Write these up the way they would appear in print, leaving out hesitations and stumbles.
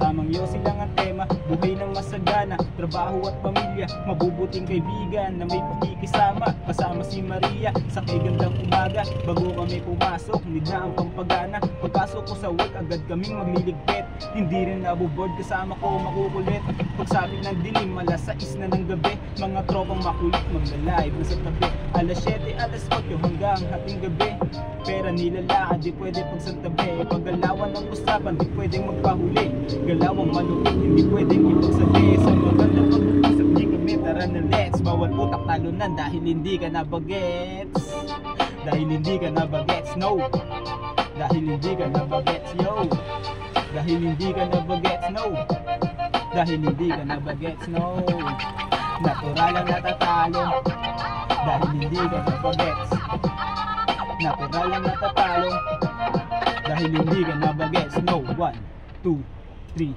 Tamang yosi lang ang tema, buhay ng masagana, trabaho at pamilya, mabubuting kaibigan na may pakikisama. Kasama si Maria sa kagandang umaga, bago kami pumasok, need na ang pampagana. Pagpasok ko sa work, agad kaming magliligpit, hindi rin nabuboard, kasama ko makukulit. Pagsapit ng dilim, alas 6 na ng gabi, mga tropang makulit magla-live na sa tabi. Alas 7, alas 8 hanggang hating gabi, pera nilalakad, di pwede pagsantabi. Paggalawan ng usapan, di pwedeng magpahuli, galawang malupit, hindi pwedeng ipagsabi. Sa magandang pag-uusap, di kami tara na let's, bawal utak talunan dahil hindi ka na bagets. Dahil hindi ka na bagets, no. Dahil hindi ka na bagets, yo. Dahil hindi ka na bagets, no. Dahil hindi ka na bagets, no. Natural ang natatalo dahil hindi ka na bagets. Natural ang natatalo dahil hindi ka na bagets, no. 1, 2, 3.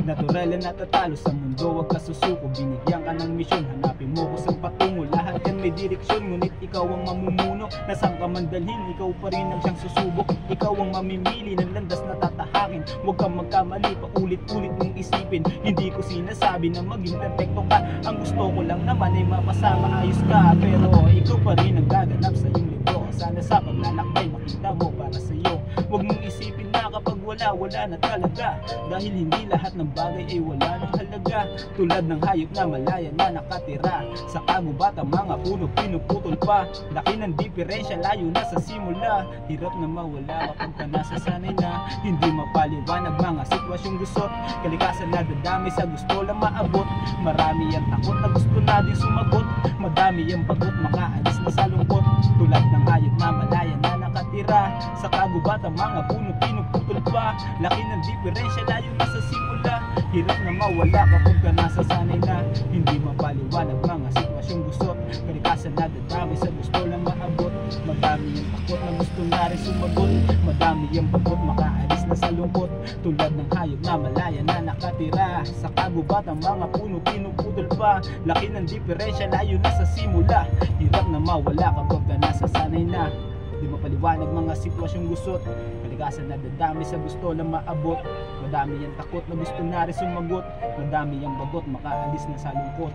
Natural ang natatalo sa mundo, wag ka susuko. Binigyan ka ng misyon, hanapin mo kung saan patungo. Lahat yan may direksyon, ngunit ikaw ang mamumuno. Nasaan ka man dalhin, ikaw pa rin ang siyang susubok. Ikaw ang mamimili ng landas na tatahakin. Huwag kang magkamali, paulit-ulit mong isipin. Hindi ko sinasabi na maging perfecto ka, ang gusto ko lang naman ay mapasama, ayos ka. Pero ikaw pa rin ang gaganap sa iyong libro. Sana sa paglalakbay makita mo para sa iyo. Huwag mong isipin na kapag wala na talaga, dahil hindi lahat ng bagay ay wala ng halaga. Tulad ng hayop na malaya na nakatira sa kagubatang mga puno, pinuputol pa. Laki ng diferensya, layo na sa simula. Hirap na mawala kapag ka nasasanay na, hindi mapaliwanag mga sitwasyong gusot. Kalikasan na dadami sa gusto lang maabot. Marami ang takot na gusto na din sumagot. Madami ang bagot, makaalis na sa lungkot. Tulad ng hayop na malaya na nakatira sa kagubatang mga puno, pinuputol pa. Laki ng diferensya, layo na sa simula. Hirap na mawala kapag ka nasasanay na, hindi mapaliwanag mga sitwasyong gusot. Kalikasan na dadami sa gusto lang maabot. Madami yung takot na gusto na rin sumagot. Madami yung bagot, makaalis na sa lungkot. Tulad ng hayop na malaya na nakatira sa kagubatang mga puno, pinuputol pa. Laki ng diferensya, layo na sa simula. Hirap na mawala kapag ka nasasanay na, di mapaliwanag mga sitwasyong gusot. Kalikasan na dadami sa gusto lang maabot. Madami yung takot na gusto na rin sumagot. Madami yung bagot, makaalis na sa lungkot.